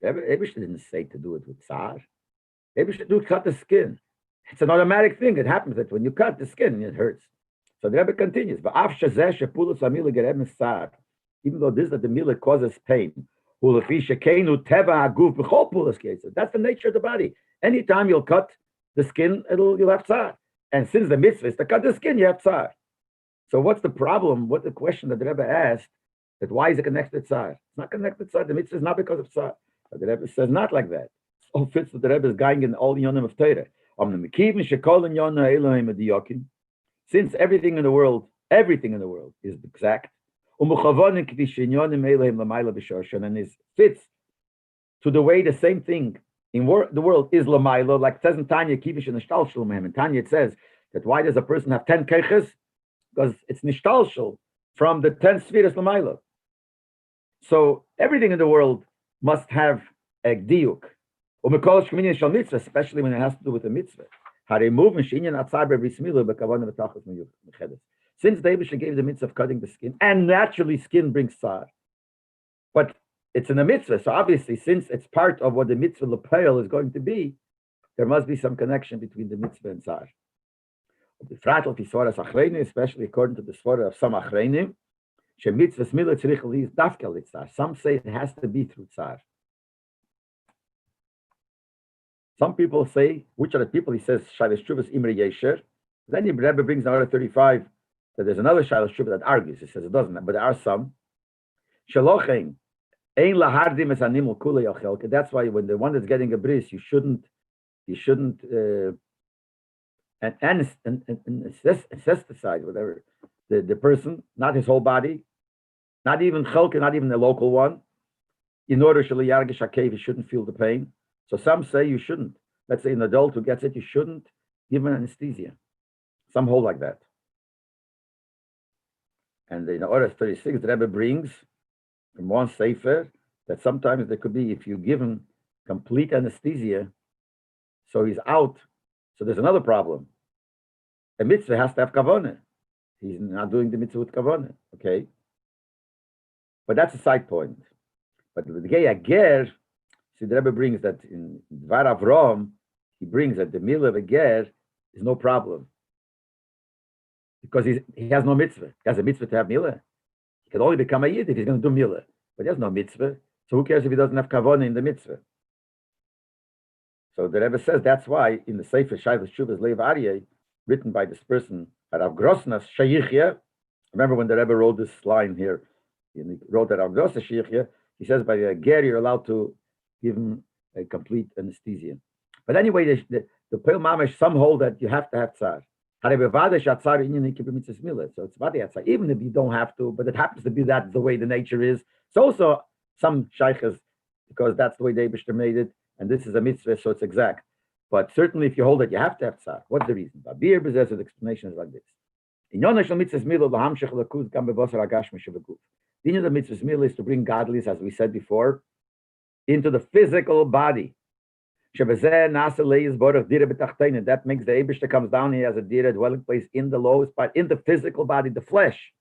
The Eibush didn't say to do it with Tzar. The Eibush do cut the skin. It's an automatic thing. It happens that when you cut the skin, it hurts. So the Rebbe continues, even though this that the milah causes pain, that's the nature of the body. Anytime you'll cut the skin, you'll have tzar. And since the mitzvah is to cut the skin, you have tzar. So what's the problem? What the question that the Rebbe asked, that why is it connected to tzar? It's not connected to tzar. The mitzvah is not because of tzar. But the Rebbe says not like that. It all fits with the Rebbe's going in all the yonim of Torah. Since everything in the world is exact, and is fits to the way the same thing in the world is lamailo, like it says in Tanya, kivish and nishtalshel. In Tanya it says that why does a person have 10 keches? Because it's nishtalshel from the 10 spheres lamailo. So everything in the world must have a diuk. Especially when it has to do with the mitzvah. Since David gave the mitzvah of cutting the skin, and naturally skin brings tsar, but it's in the mitzvah, so obviously since it's part of what the mitzvah lepel is going to be, there must be some connection between the mitzvah and tsar. Especially according to the svara of some achreinim, some say it has to be through tsar. Some people say, which are the people? He says, Shailas Shuvas Imri Yesher. Then the Rebbe brings in order 35 that there's another Shailas Shuvas that argues. He says it doesn't, but there are some. Shalochein, Ein Lahardim es Animal Kula Yachelke. That's why when the one that's getting a bris, you shouldn't anesthetize, whatever, the person, not his whole body, not even Chelke, not even the local one. In order Shaliyargish Hakev, he shouldn't feel the pain. So some say you shouldn't. Let's say an adult who gets it, you shouldn't give him anesthesia. Some hold like that. And in Order 36, the Rebbe brings from one sefer that sometimes there could be, if you give him complete anesthesia, so he's out. So there's another problem. A mitzvah has to have kavanah. He's not doing the mitzvah with kavanah, okay? But that's a side point. But with the gay ager, see, the Rebbe brings that in Dvar Avram, he brings that the milah of a ger is no problem. Because he has no mitzvah. He has a mitzvah to have milah. He can only become a yid if he's going to do milah. But he has no mitzvah. So who cares if he doesn't have kavanah in the mitzvah? So the Rebbe says that's why in the Sefer Shailas Shuvas Lev Aryeh, written by this person, Rav Grosnas Shayichya, remember when the Rebbe wrote this line here, he wrote that Rav Grosnas Shayichya, he says by a ger you're allowed to give him a complete anesthesia. But anyway, the Peil Mamash, some hold that you have to have tzar. So it's vadi tzar, even if you don't have to, but it happens to be that the way the nature is. It's also some shaykhs, because that's the way the Eibishter made it, and this is a mitzvah, so it's exact. But certainly if you hold it, you have to have tzar. What's the reason? Babir Bezes, the explanation is like this. The inyan of the mitzvah's milah is to bring godliness, as we said before, into the physical body. That makes the Eibishter comes down, he has a dira dwelling place in the lowest part, in the physical body, the flesh.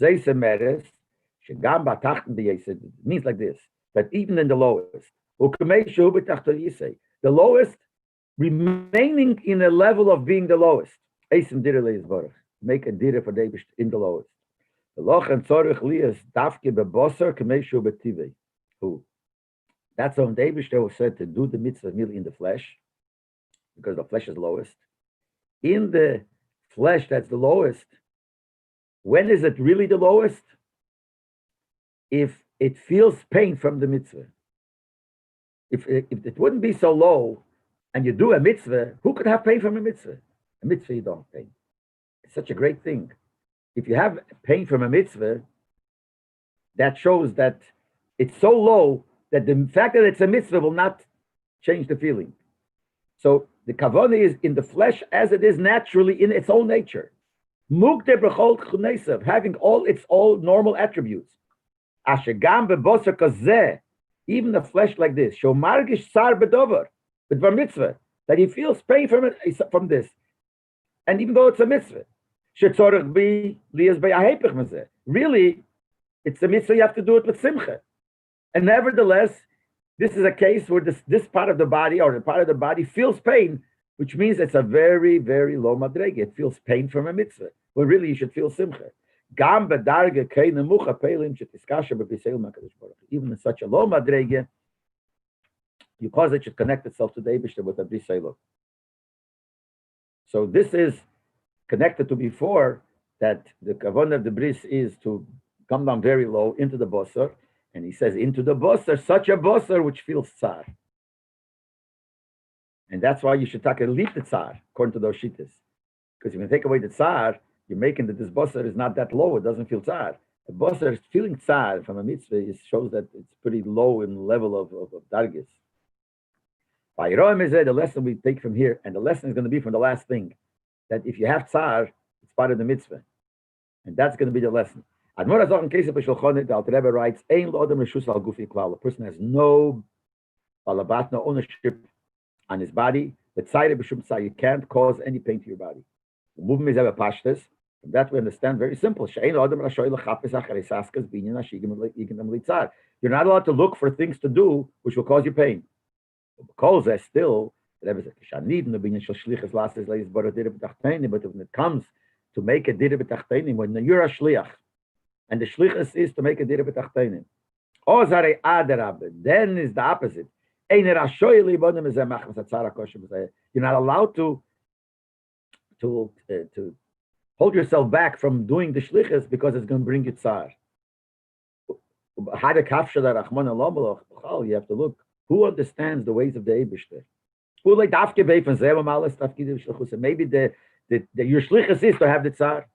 It means like this, that even in the lowest, the lowest remaining in a level of being the lowest. Make a dira for the Eibishter in the lowest. That's when the Eibishter was said to do the mitzvah merely in the flesh, because the flesh is lowest. In the flesh, that's the lowest. When is it really the lowest? If it feels pain from the mitzvah. If it wouldn't be so low, and you do a mitzvah, who could have pain from a mitzvah? A mitzvah, you don't have pain. It's such a great thing. If you have pain from a mitzvah, that shows that it's so low that the fact that it's a mitzvah will not change the feeling. So the kavanah is in the flesh as it is naturally in its own nature. Mukte b'chol chunesav, having all its all normal attributes. Ashegam b'boser kazeh, even a flesh like this, show margish tsar bedover, with bar mitzvah, that he feels pain from this, and even though it's a mitzvah, shetzorach be lias by ahepich mezeh. Really, it's a mitzvah. You have to do it with simcha, and nevertheless, this is a case where this part of the body or the part of the body feels pain, which means it's a very, very low madrege. It feels pain from a mitzvah. Well, really, you should feel simcha. Even in such a low madrege, because it should connect itself to the Eibishter with a bris Eilo. So this is connected to before that the kavanah of the bris is to come down very low into the bosser, and he says into the bosser, such a bosser which feels tsar. And that's why you should take a leap the tsar, according to those shittas. Because if you take away the tsar, you're making that this bosser is not that low, it doesn't feel tsar. The bosser is feeling tsar from a mitzvah shows that it's pretty low in the level of dargis. By the lesson we take from here, and the lesson is going to be from the last thing, that if you have tsar, it's part of the mitzvah. And that's going to be the lesson. Admor Azach in case of Shulchan, the Alter Rebbe writes, "Ein lo adam reshus al gufi klal." A person has no balabat, no ownership on his body. The tzayir b'shum tzayir, you can't cause any pain to your body. The movement is ever pashtas. From that we understand very simple. She'ein lo adam rashoy lechapes acharei saskas binyan hashigim yigim litzar. You're not allowed to look for things to do which will cause you pain. Because there's still, the Rebbe says, but when it comes to make a dira b'tachtenim, when you're a shliach, and the shlichus is to make a dira b'tachtenim, then is the opposite. You're not allowed to hold yourself back from doing the shlichus because it's going to bring you tsar. You have to look. Who understands the ways of the Eibishter? Maybe your shlichus is to have the tsar.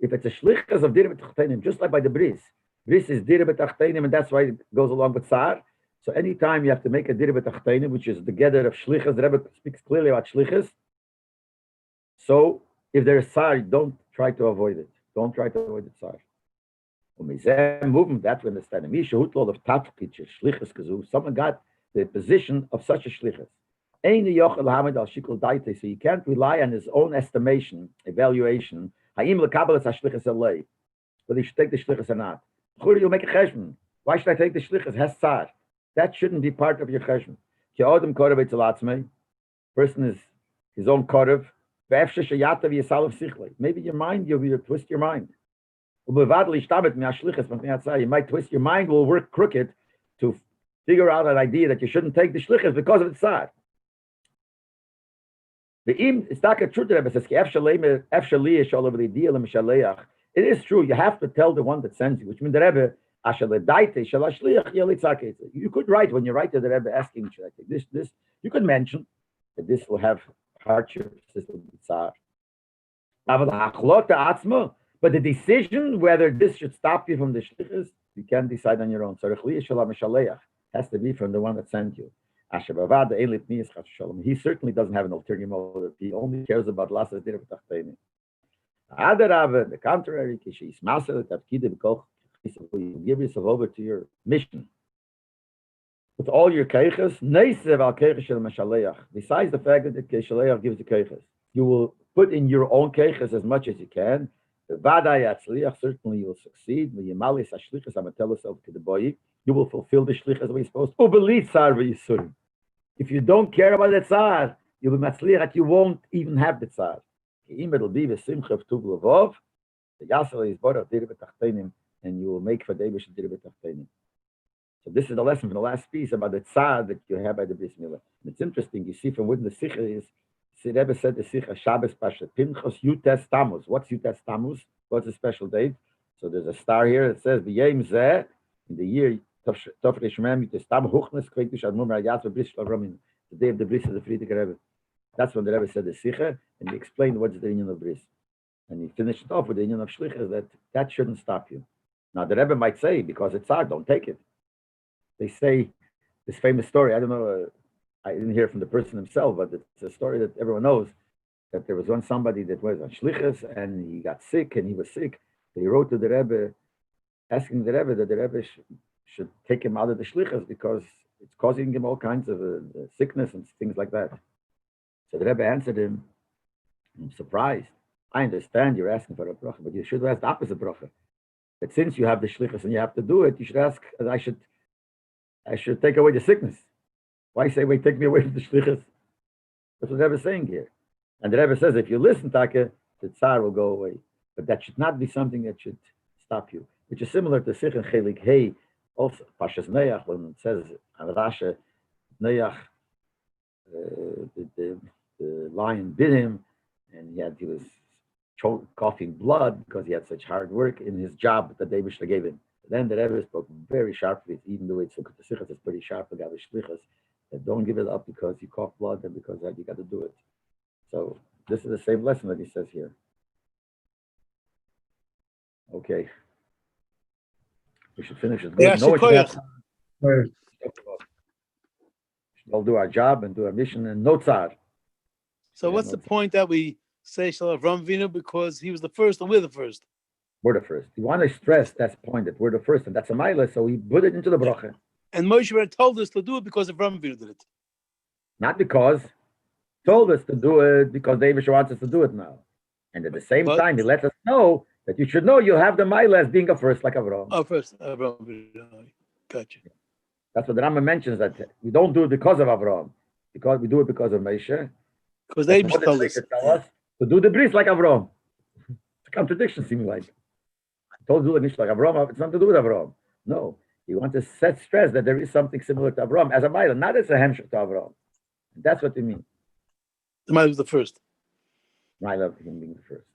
If it's a shlichus of dira b'tachtenim, just like by the bris is dira b'tachtenim, and that's why it goes along with tsar. So anytime you have to make a dira b'tachtenim, which is the gather of shlichus, the Rebbe speaks clearly about shlichus. So if there is tsar, don't try to avoid it. Don't try to avoid the tsar. Movement that we understand. Someone got the position of such a shlichus. So you can't rely on his own estimation, evaluation. Whether you should take the shlichus or not. You make a cheshbon. Why should I take the shlichus? Has tsar. That shouldn't be part of your cheshbon. Person is his own korev. Maybe your mind, you'll twist your mind. You might twist your mind, will work crooked to figure out an idea that you shouldn't take the shlichus because of the tsar. It is true, you have to tell the one that sends you, which means the Rebbe, you could write, when you write to the Rebbe asking, should I take this, you could mention that this will have hardships, this will be tsar. But the decision whether this should stop you from the shlichus, you can't decide on your own. So has to be from the one that sent you. He certainly doesn't have an ulterior motive. He only cares about lasas dira b'tachtenim. The contrary, you give yourself over to your mission with all your keiches. Besides the fact that the shaleach gives you keiches, you will put in your own keiches as much as you can. Certainly you will succeed. You will fulfill the shlichus the way you're supposed to. If you don't care about the tsar, you'll be matzliach, you won't even have the tsar. It'll be the simcha of tuv levov, the yasel is borah dira b'tachtenim, and you will make for David dira b'tachtenim. So this is the lesson from the last piece about the tsar that you have by the bris milah. And it's interesting, you see from within the sicha is, the Rebbe said the sicha Shabbos Pashat Pinchas Yutes Tammuz. What's Yutes Tammuz? What's the special date? So there's a star here that says B'yem Zeh, in the year Tofresh Mem Yutes Tam Huchnes Kveikish Admur Rayat Bris Shlavramin, the day of the bris of the Frierdiker Rebbe. That's when the Rebbe said the sicha, and he explained what's the union of bris, and he finished it off with the union of shlichus that shouldn't stop you. Now the Rebbe might say because it's hard, don't take it. They say this famous story. I don't know. I didn't hear from the person himself, but it's a story that everyone knows, that there was once somebody that was on shlichus and he got sick, and he was sick. So he wrote to the Rebbe, asking the Rebbe that the Rebbe should take him out of the shlichus because it's causing him all kinds of sickness and things like that. So the Rebbe answered him, I'm surprised. I understand you're asking for a bracha, but you should ask the opposite bracha. That since you have the shlichus and you have to do it, you should ask that I should take away the sickness. Why say, wait, take me away from the shlichus? That's what the Rebbe is saying here. And the Rebbe says, if you listen, Taka, the tsar will go away. But that should not be something that should stop you, which is similar to Sich and Chelik Hey, also Pashas Neach, when it says on Rasha, Neach, the lion bit him, and he was coughing blood because he had such hard work in his job that the Eibishter gave him. Then the Rebbe spoke very sharply, even though it's the Sichas is pretty sharp about the shlichus, that don't give it up because you cough blood and because that you got to do it. So this is the same lesson that he says here. Okay. We should finish it. Yeah, We'll do our job and do our mission and no tsar. So what's the point that we say Shalom Avram Avinu because he was the first and we're the first? We're the first. You want to stress that point that we're the first, and that's a mila, so we put it into the bracha. And Moshe Rabbeinu told us to do it because Avram Avinu did it. Not because told us to do it because the Eibishter wants us to do it now. And at the same time, he let us know that you should know you have the mila as being a first, like Avram. Oh, first, Avram Avinu. Gotcha. That's what the Rambam mentions, that we don't do it because of Avram, because we do it because of Moshe. Because they told us to do the bris like Avram. It's a contradiction, seeming like. I told you like Avram, it's nothing to do with Avram. No, you want to set stress that there is something similar to Avram as a mila, not as a hemshech to Avram. That's what they mean. The mila was the first. Mila of him being the first.